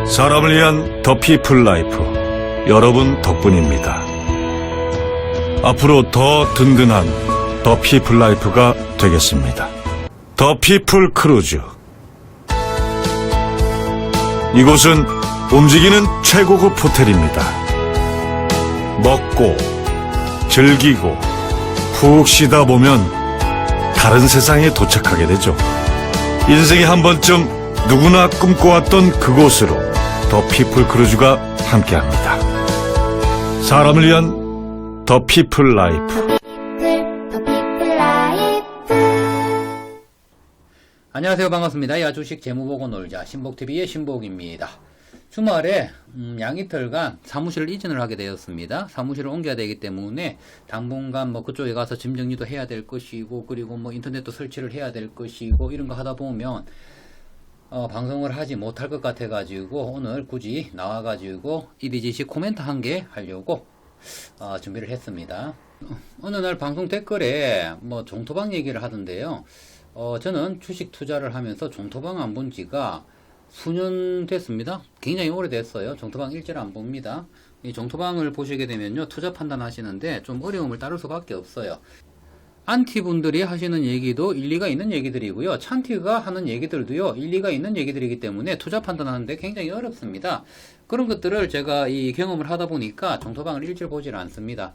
사람을 위한 더 피플 라이프, 여러분 덕분입니다. 앞으로 더 든든한 더 피플 라이프가 되겠습니다. 더 피플 크루즈. 이곳은 움직이는 최고급 호텔입니다. 먹고 즐기고 푹 쉬다 보면 다른 세상에 도착하게 되죠. 인생에 한 번쯤 누구나 꿈꿔왔던 그곳으로 더 피플 크루즈가 함께합니다. 사람을 위한 더 피플 라이프. 안녕하세요. 반갑습니다. 야주식 재무보고 놀자 신복TV의 신복입니다. 주말에 양이틀간 사무실을 이전을 하게 되었습니다. 사무실을 옮겨야 되기 때문에 당분간 그쪽에 가서 짐 정리도 해야 될 것이고, 그리고 인터넷도 설치를 해야 될 것이고, 이런 거 하다 보면 방송을 하지 못할 것 같아 가지고 오늘 굳이 나와 가지고 EDGC 코멘트 한 개 하려고 준비를 했습니다. 어느 날 방송 댓글에 종토방 얘기를 하던데요. 저는 주식 투자를 하면서 종토방 안 본 지가 수년 됐습니다. 굉장히 오래됐어요. 종토방 일제를 안 봅니다. 이 종토방을 보시게 되면요, 투자 판단하시는데 좀 어려움을 따를 수밖에 없어요. 안티분들이 하시는 얘기도 일리가 있는 얘기들이고요, 찬티가 하는 얘기들도요 일리가 있는 얘기들이기 때문에 투자 판단하는데 굉장히 어렵습니다. 그런 것들을 제가 이 경험을 하다 보니까 종토방을 일절 보질 않습니다.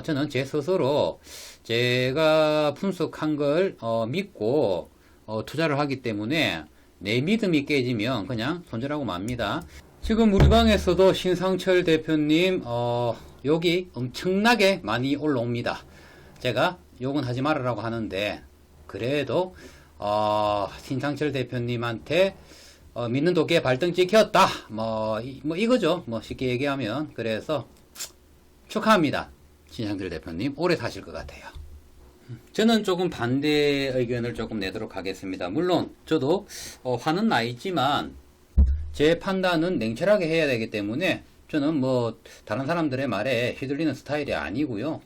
저는 제 스스로 제가 분석한 걸 믿고 투자를 하기 때문에 내 믿음이 깨지면 그냥 손절하고 맙니다. 지금 우리 방에서도 신상철 대표님 욕이 엄청나게 많이 올라옵니다. 제가 욕은 하지 말으라고 하는데, 그래도 신상철 대표님한테 믿는 도끼에 발등 찍혔다 이거죠. 쉽게 얘기하면. 그래서 축하합니다. 신상철 대표님 오래 사실 것 같아요. 저는 조금 반대 의견을 조금 내도록 하겠습니다. 물론 저도 화는 나 있지만 제 판단은 냉철하게 해야 되기 때문에 저는 다른 사람들의 말에 휘둘리는 스타일이 아니고요.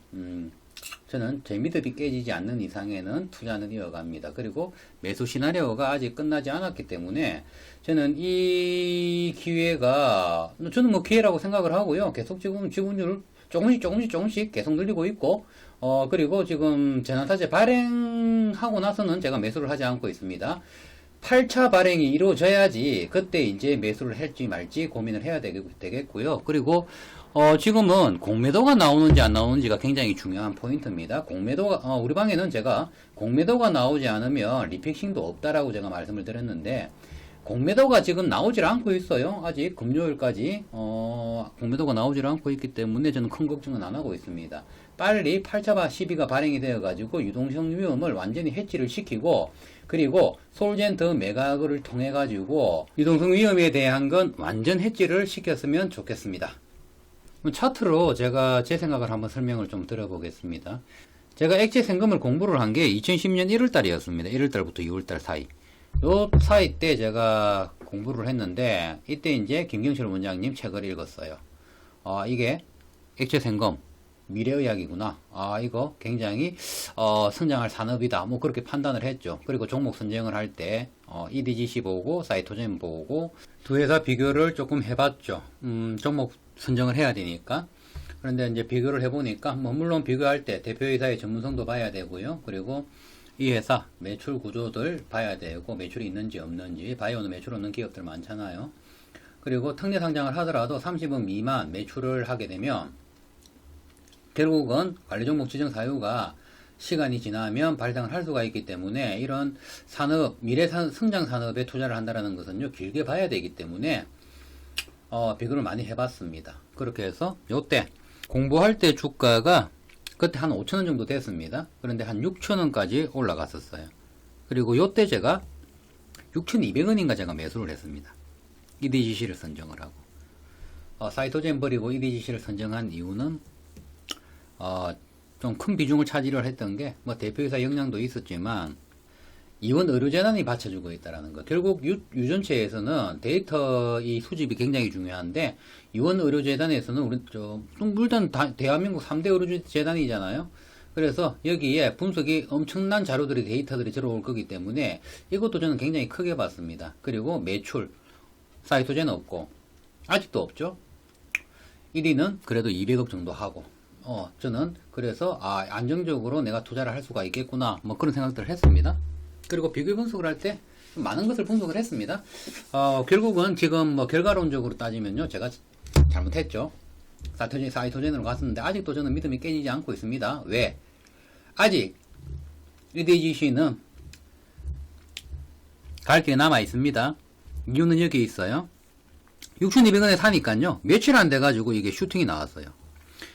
저는 제 믿음이 깨지지 않는 이상에는 투자는 이어갑니다. 그리고 매수 시나리오가 아직 끝나지 않았기 때문에 저는 이 기회가, 저는 기회라고 생각을 하고요. 계속 지금 지분율을 조금씩 계속 늘리고 있고, 그리고 지금 재난타제 발행하고 나서는 제가 매수를 하지 않고 있습니다. 8차 발행이 이루어져야지 그때 이제 매수를 할지 말지 고민을 해야 되겠고요. 그리고 지금은 공매도가 나오는지 안 나오는지가 굉장히 중요한 포인트입니다. 공매도가 우리 방에는 제가 공매도가 나오지 않으면 리픽싱도 없다라고 제가 말씀을 드렸는데, 공매도가 지금 나오질 않고 있어요. 아직 금요일까지 공매도가 나오질 않고 있기 때문에 저는 큰 걱정은 안 하고 있습니다. 빨리 8차 시비가 발행이 되어 가지고 유동성 위험을 완전히 해치를 시키고, 그리고 솔젠트 매각을 통해 가지고 유동성 위험에 대한 건 완전 해치를 시켰으면 좋겠습니다. 차트로 제가 제 생각을 한번 설명을 좀 드려보겠습니다. 제가 액체 생금을 공부를 한 게 2010년 1월달이었습니다. 1월달부터 2월달 사이. 요 사이 때 제가 공부를 했는데, 이때 이제 김경철 원장님 책을 읽었어요. 이게 액체 생금 미래의학이구나. 이거 굉장히 성장할 산업이다. 그렇게 판단을 했죠. 그리고 종목 선정을 할 때 EDGC 보고 사이토젠 보고 두 회사 비교를 조금 해봤죠. 종목 선정을 해야 되니까. 그런데 이제 비교를 해보니까 물론 비교할 때 대표이사의 전문성도 봐야 되고요. 그리고 이 회사 매출 구조들 봐야 되고, 매출이 있는지 없는지. 바이오는 매출 없는 기업들 많잖아요. 그리고 특례 상장을 하더라도 30억 미만 매출을 하게 되면 결국은 관리종목 지정 사유가 시간이 지나면 발생을 할 수가 있기 때문에, 이런 산업, 미래 성장 산업에 투자를 한다는 것은요 길게 봐야 되기 때문에 비교를 많이 해봤습니다. 그렇게 해서 요때 공부할 때 주가가 그때 한 5,000원 정도 됐습니다. 그런데 한 6,000원까지 올라갔었어요. 그리고 요때 제가 6,200원인가 제가 매수를 했습니다. EDGC를 선정을 하고, 사이토젠 버리고 EDGC를 선정한 이유는 좀 큰 비중을 차지를 했던 게 대표이사 역량도 있었지만 이원 의료재단이 받쳐주고 있다는 것. 결국 유전체에서는 데이터 이 수집이 굉장히 중요한데, 이원 의료재단에서는 일단 대한민국 3대 의료재단이잖아요. 그래서 여기에 분석이 엄청난 자료들이, 데이터들이 들어올 거기 때문에 이것도 저는 굉장히 크게 봤습니다. 그리고 매출, 사이토젠 없고, 아직도 없죠. 1위는 그래도 200억 정도 하고, 저는 그래서, 안정적으로 내가 투자를 할 수가 있겠구나, 뭐 그런 생각들을 했습니다. 그리고 비교 분석을 할 때 많은 것을 분석을 했습니다. 결국은 지금 뭐 결과론적으로 따지면요, 제가 잘못했죠. 사이토젠으로 갔었는데, 아직도 저는 믿음이 깨지지 않고 있습니다. 왜? 아직, EDGC는 갈 길이 남아 있습니다. 이유는 여기 있어요. 6,200원에 사니까요, 며칠 안 돼가지고 이게 슈팅이 나왔어요.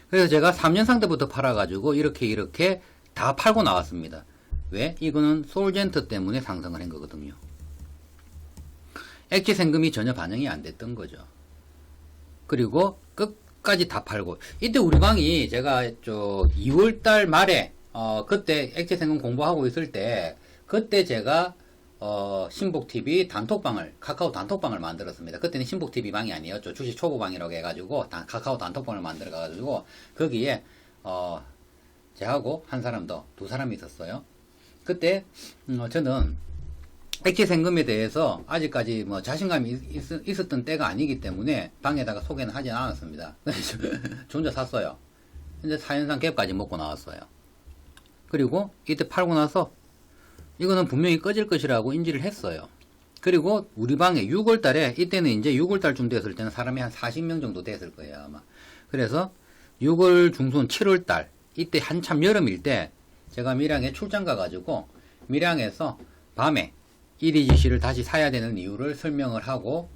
그래서 제가 3년 상태부터 팔아가지고 이렇게 다 팔고 나왔습니다. 왜? 이거는 솔젠트 때문에 상승을 한 거거든요. 액체 생금이 전혀 반영이 안 됐던 거죠. 그리고 끝까지 다 팔고, 이때 우리 방이 제가 2월달 말에 그때 액체 생금 공부하고 있을 때, 그때 제가 신복TV 단톡방을, 카카오 단톡방을 만들었습니다. 그때는 신복TV 방이 아니었죠. 주식 초보방이라고 해가지고, 카카오 단톡방을 만들어가지고, 거기에, 저하고 한 사람 더, 두 사람이 있었어요. 그때, 저는 액체 생금에 대해서 아직까지 뭐 자신감이 있었던 때가 아니기 때문에 방에다가 소개는 하진 않았습니다. 저 혼자 샀어요. 근데 4연산 갭까지 먹고 나왔어요. 그리고 이때 팔고 나서 이거는 분명히 꺼질 것이라고 인지를 했어요. 그리고 우리 방에 6월 달에, 이때는 이제 6월 달쯤 됐을 때는 사람이 한 40명 정도 됐을 거예요, 아마. 그래서 6월 중순 7월 달, 이때 한참 여름일 때 제가 밀양에 출장 가가지고 밀양에서 밤에 EDGC를 다시 사야 되는 이유를 설명을 하고,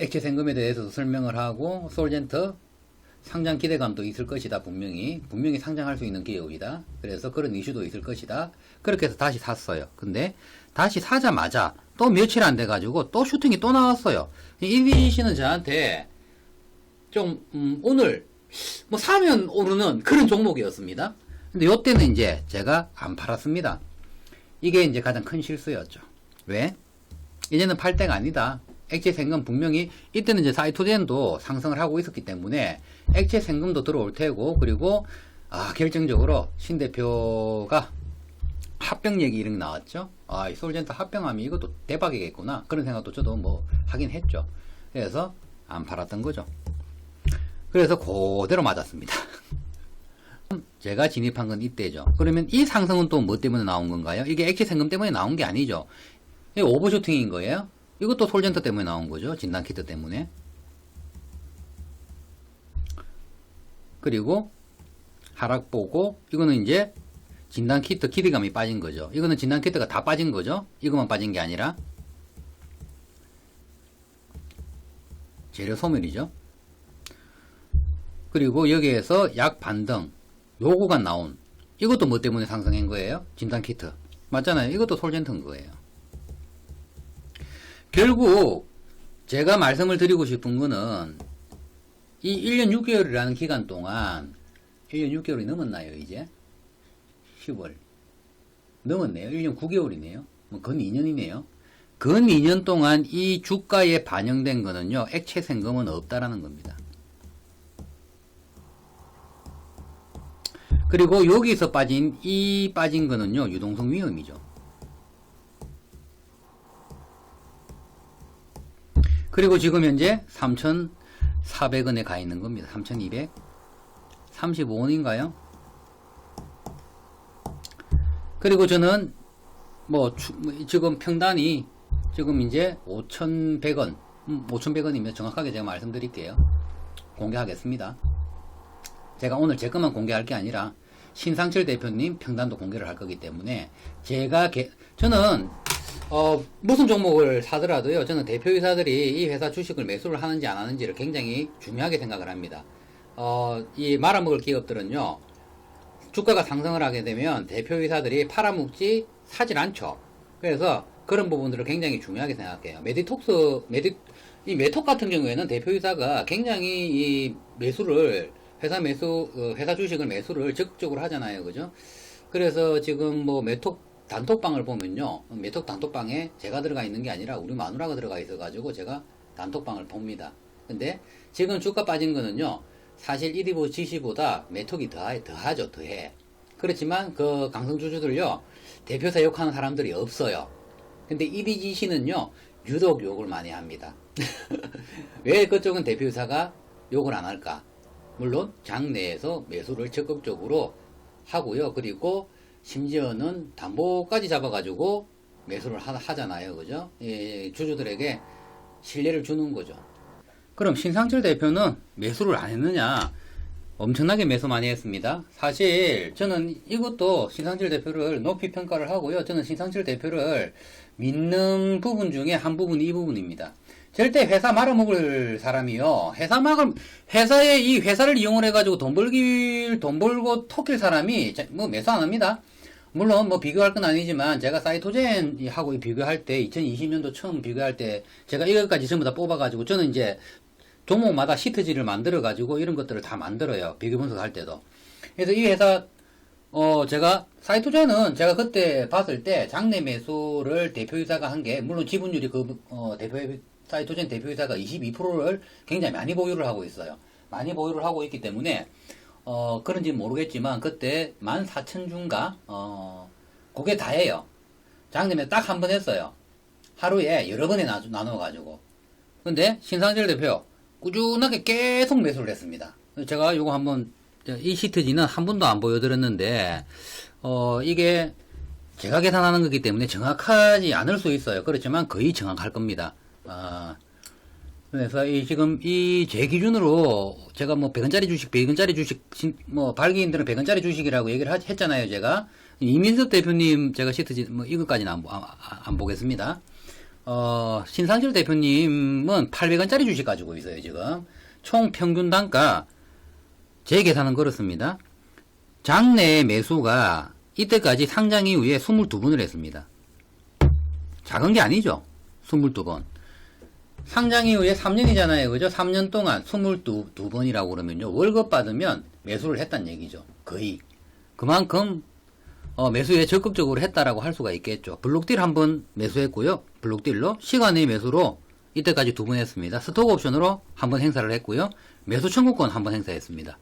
액체 생금에 대해서도 설명을 하고, 솔젠트 상장 기대감도 있을 것이다. 분명히 상장할 수 있는 기업이다. 그래서 그런 이슈도 있을 것이다. 그렇게 해서 다시 샀어요. 근데 다시 사자마자 또 며칠 안 돼가지고 또 슈팅이 또 나왔어요. EDGC는 저한테 좀 오늘 뭐 사면 오르는 그런 종목이었습니다. 근데 요때는 이제 제가 안 팔았습니다. 이게 이제 가장 큰 실수였죠. 왜? 이제는 팔 때가 아니다. 액체 생금 분명히, 이때는 이제 사이토젠도 상승을 하고 있었기 때문에 액체 생금도 들어올 테고, 그리고 결정적으로 신 대표가 합병 얘기 이런 게 나왔죠. 이 솔젠트 합병하면 이것도 대박이겠구나, 그런 생각도 저도 뭐 하긴 했죠. 그래서 안 팔았던 거죠. 그래서 그대로 맞았습니다. 제가 진입한 건 이때죠. 그러면 이 상승은 또 뭐 때문에 나온 건가요? 이게 액체 생금 때문에 나온 게 아니죠. 이게 오버슈팅인 거예요. 이것도 솔젠트 때문에 나온 거죠. 진단키트 때문에. 그리고 하락 보고, 이거는 이제 진단키트 기대감이 빠진 거죠. 이거는 진단키트가 다 빠진 거죠. 이것만 빠진 게 아니라 재료 소멸이죠. 그리고 여기에서 약 반등 요구가 나온, 이것도 뭐 때문에 상승한 거예요? 진단키트 맞잖아요. 이것도 솔젠트인 거예요. 결국 제가 말씀을 드리고 싶은 거는, 이 1년 6개월이라는 기간 동안, 1년 6개월이 넘었나요? 이제 10월 넘었네요. 1년 9개월이네요. 뭐 건 2년이네요. 건 2년 동안 이 주가에 반영된 거는요, 액체 생금은 없다라는 겁니다. 그리고 여기서 빠진 거는요, 유동성 위험이죠. 그리고 지금 현재 3,400원에 가 있는 겁니다. 3,235원인가요? 그리고 저는 지금 평단이 지금 이제 5,100원, 5,100원이면 정확하게 제가 말씀드릴게요. 공개하겠습니다. 제가 오늘 제 것만 공개할 게 아니라 신상철 대표님 평단도 공개를 할 거기 때문에, 저는 무슨 종목을 사더라도요, 저는 대표이사들이 이 회사 주식을 매수를 하는지 안 하는지를 굉장히 중요하게 생각을 합니다. 이 말아먹을 기업들은요, 주가가 상승을 하게 되면 대표이사들이 팔아먹지 사질 않죠. 그래서 그런 부분들을 굉장히 중요하게 생각해요. 이 메톡 같은 경우에는 대표이사가 굉장히 이 매수를, 회사 주식을 매수를 적극적으로 하잖아요. 그죠? 그래서 지금 뭐 메톡 단톡방을 보면요, 메톡 단톡방에 제가 들어가 있는 게 아니라 우리 마누라가 들어가 있어가지고 제가 단톡방을 봅니다. 근데 지금 주가 빠진 거는요, 사실 1위 지시보다 메톡이 더하죠. 더해. 그렇지만 그 강성주주들요, 대표사 욕하는 사람들이 없어요. 근데 1위 지시는요, 유독 욕을 많이 합니다. 왜 그쪽은 대표이사가 욕을 안 할까? 물론 장내에서 매수를 적극적으로 하고요. 그리고 심지어는 담보까지 잡아가지고 매수를 하잖아요. 그죠? 예, 주주들에게 신뢰를 주는 거죠. 그럼 신상철 대표는 매수를 안 했느냐? 엄청나게 매수 많이 했습니다. 사실 저는 이것도 신상철 대표를 높이 평가를 하고요. 저는 신상철 대표를 믿는 부분 중에 한 부분이 이 부분입니다. 절대 회사 말아먹을 사람이요. 회사에 이 회사를 이용을 해가지고 돈 벌고 톡일 사람이 뭐 매수 안 합니다. 물론 뭐 비교할 건 아니지만 제가 사이토젠하고 비교할 때 2020년도 처음 비교할 때 제가 이것까지 전부 다 뽑아가지고 저는 이제 종목마다 시트지를 만들어가지고 이런 것들을 다 만들어요. 비교 분석할 때도. 그래서 이 회사, 제가, 사이토젠은 제가 그때 봤을 때 장내 매수를 대표이사가 한 게, 물론 지분율이 사이토젠 대표이사가 22%를 굉장히 많이 보유를 하고 있어요. 많이 보유를 하고 있기 때문에, 그런지는 모르겠지만, 그때 14,000주인가? 그게 다예요. 장내 매수 딱 한 번 했어요. 하루에 여러 번에 나눠가지고. 근데, 신상철 대표, 꾸준하게 계속 매수를 했습니다. 제가 요거 한번, 이 시트지는 한 번도 안 보여드렸는데, 이게 제가 계산하는 거기 때문에 정확하지 않을 수 있어요. 그렇지만 거의 정확할 겁니다. 그래서 지금 제 기준으로 제가 뭐 100원짜리 주식, 뭐 발기인들은 100원짜리 주식이라고 얘기를 했잖아요, 제가. 이민석 대표님 제가 시트지, 뭐 이것까지는 안 보겠습니다. 신상철 대표님은 800원짜리 주식 가지고 있어요, 지금. 총 평균 단가, 제 계산은 그렇습니다. 장내 매수가 이때까지 상장 이후에 22번을 했습니다. 작은 게 아니죠. 22번. 상장 이후에 3년이잖아요. 그죠? 3년 동안 22번이라고 그러면요. 월급 받으면 매수를 했단 얘기죠. 거의. 그만큼 매수에 적극적으로 했다라고 할 수가 있겠죠. 블록딜 한번 매수했고요. 블록딜로 시간의 매수로 이때까지 2번 했습니다. 스톡옵션으로 한번 행사를 했고요. 매수 청구권 한번 행사했습니다.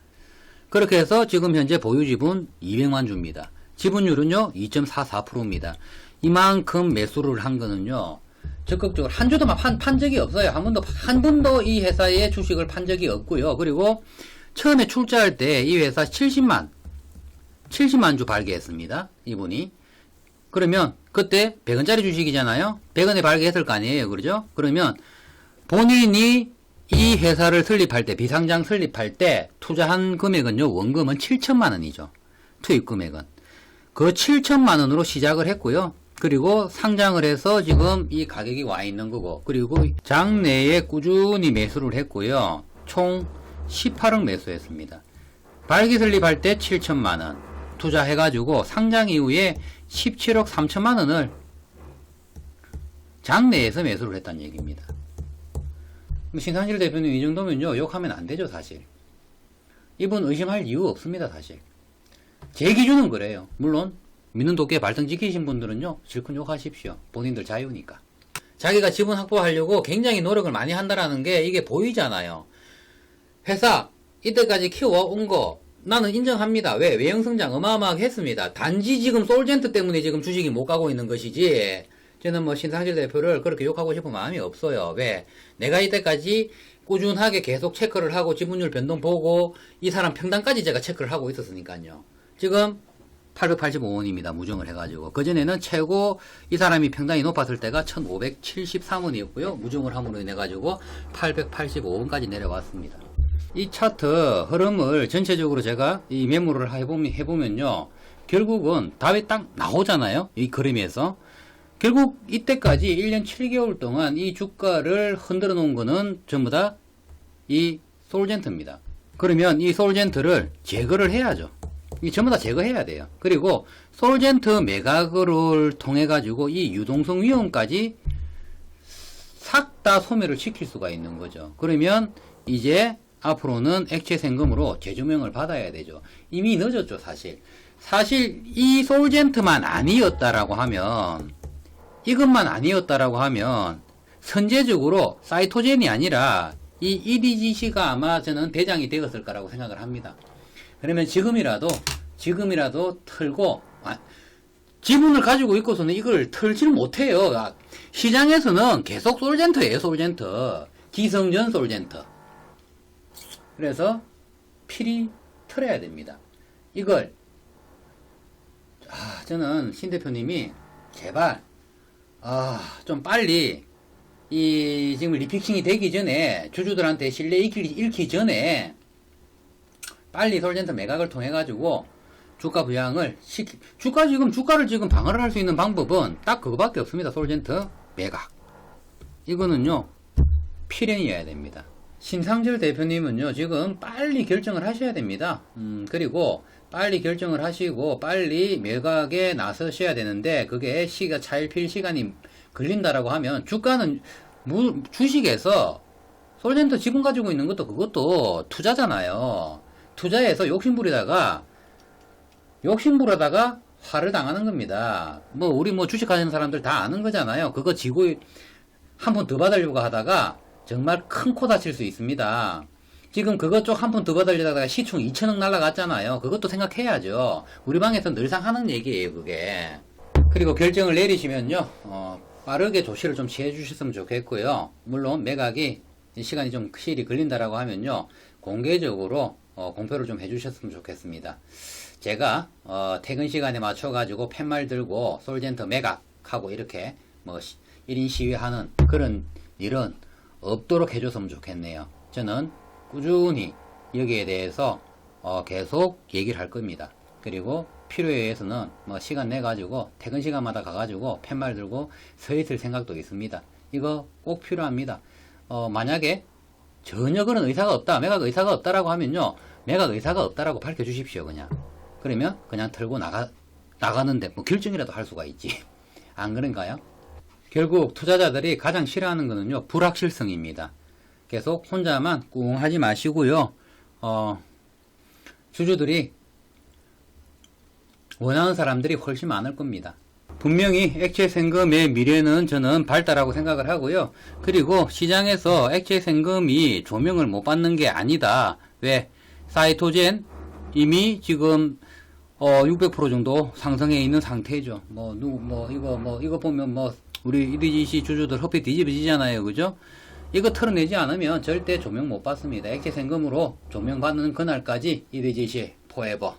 그렇게 해서 지금 현재 보유 지분 200만 주입니다. 지분율은요 2.44%입니다. 이만큼 매수를 한 거는요 적극적으로 한 주도 판 적이 없어요. 한 번도 이 회사의 주식을 판 적이 없고요. 그리고 처음에 출자할 때 이 회사 70만 주 발기했습니다. 이분이. 그러면 그때 100원짜리 주식이잖아요. 100원에 발기했을 거 아니에요. 그러죠? 그러면 본인이 이 회사를 설립할 때, 비상장 설립할 때 투자한 금액은요. 원금은 7천만 원이죠. 투입 금액은. 그 7천만 원으로 시작을 했고요. 그리고 상장을 해서 지금 이 가격이 와 있는 거고, 그리고 장내에 꾸준히 매수를 했고요. 총 18억 매수했습니다. 발기 설립할 때 7천만 원 투자해가지고 상장 이후에 17억 3천만 원을 장내에서 매수를 했다는 얘기입니다. 신상철 대표님 이 정도면요 욕하면 안 되죠. 사실 이분 의심할 이유 없습니다. 사실 제 기준은 그래요. 물론 믿는 도끼에 발등 지키신 분들은요 실컷 욕하십시오. 본인들 자유니까. 자기가 지분 확보하려고 굉장히 노력을 많이 한다라는 게 이게 보이잖아요. 회사 이때까지 키워온 거 나는 인정합니다. 왜? 외형성장 어마어마하게 했습니다. 단지 지금 솔젠트 때문에 지금 주식이 못 가고 있는 것이지, 저는 뭐 신상철 대표를 그렇게 욕하고 싶은 마음이 없어요. 왜? 내가 이때까지 꾸준하게 계속 체크를 하고 지분율 변동 보고 이 사람 평단까지 제가 체크를 하고 있었으니까요. 지금 885원입니다. 무정을 해가지고. 그전에는 최고 이 사람이 평단이 높았을 때가 1573원이었고요. 무정을 함으로 인해가지고 885원까지 내려왔습니다. 이 차트 흐름을 전체적으로 제가 이 메모를 해보면요. 결국은 답이 딱 나오잖아요. 이 그림에서. 결국 이때까지 1년 7개월 동안 이 주가를 흔들어 놓은 거는 전부 다 이 솔젠트입니다. 그러면 이 솔젠트를 제거를 해야죠. 이 전부 다 제거해야 돼요. 그리고 솔젠트 매각을 통해 가지고 이 유동성 위험까지 싹 다 소멸을 시킬 수가 있는 거죠. 그러면 이제 앞으로는 액체 생금으로 재조명을 받아야 되죠. 이미 늦었죠. 사실 이 솔젠트만 아니었다라고 하면, 이것만 아니었다라고 하면 선제적으로 사이토젠이 아니라 이 EDGC가 아마 저는 대장이 되었을 거라고 생각을 합니다. 그러면 지금이라도 털고 지분을 가지고 있고서는 이걸 털지를 못해요. 시장에서는 계속 솔젠터예요, 솔젠터. 기성전 솔젠터. 그래서 필히 털어야 됩니다. 이걸 저는 신 대표님이 제발 좀 빨리 이 지금 리픽싱이 되기 전에 주주들한테 신뢰 잃기 전에 빨리 솔젠터 매각을 통해 가지고 주가 부양을 주가를 지금 방어를 할 수 있는 방법은 딱 그거밖에 없습니다. 솔젠터 매각. 이거는요 필연이어야 됩니다. 신상철 대표님은요 지금 빨리 결정을 하셔야 됩니다. 그리고 빨리 결정을 하시고 빨리 매각에 나서셔야 되는데 그게 차일피일 시간이 걸린다라고 하면 주가는 주식에서 솔젠터 지분 가지고 있는 것도 그것도 투자잖아요. 투자해서 욕심부리다가 화를 당하는 겁니다. 우리 주식 하시는 사람들 다 아는 거잖아요. 그거 지고 한 번 더 받으려고 하다가 정말 큰 코 다칠 수 있습니다. 지금 그것 쪽 한 번 더 받으려다가 시총 2천억 날라갔잖아요. 그것도 생각해야죠. 우리 방에서 늘상 하는 얘기예요, 그게. 그리고 결정을 내리시면요, 빠르게 조치를 좀 취해 주셨으면 좋겠고요. 물론 매각이 시간이 좀 시일이 걸린다라고 하면요, 공개적으로 공표를 좀 해주셨으면 좋겠습니다. 제가 퇴근 시간에 맞춰가지고 팻말 들고 솔젠터 매각하고 이렇게 1인 시위하는 그런 일은 없도록 해줬으면 좋겠네요. 저는 꾸준히 여기에 대해서 계속 얘기를 할 겁니다. 그리고 필요에 의해서는 시간 내 가지고 퇴근 시간마다 가가지고 팻말 들고 서 있을 생각도 있습니다. 이거 꼭 필요합니다. 만약에 전혀 그런 의사가 없다, 매각 의사가 없다라고 하면요, 매각 의사가 없다라고 밝혀주십시오. 그러면 그냥 털고 나가는데 결정이라도 할 수가 있지. 안 그런가요? 결국 투자자들이 가장 싫어하는 거는요, 불확실성입니다. 계속 혼자만 꿍 하지 마시고요, 주주들이 원하는 사람들이 훨씬 많을 겁니다. 분명히 액체 생금의 미래는 저는 밝다라고 생각을 하고요. 그리고 시장에서 액체 생금이 조명을 못 받는 게 아니다. 왜? 사이토젠 이미 지금 600% 정도 상승해 있는 상태죠. 이거 보면 우리 EDGC 주주들 허피 뒤집어지잖아요. 그죠? 이거 털어내지 않으면 절대 조명 못 받습니다. 액체 생금으로 조명 받는 그날까지 EDGC 포에버.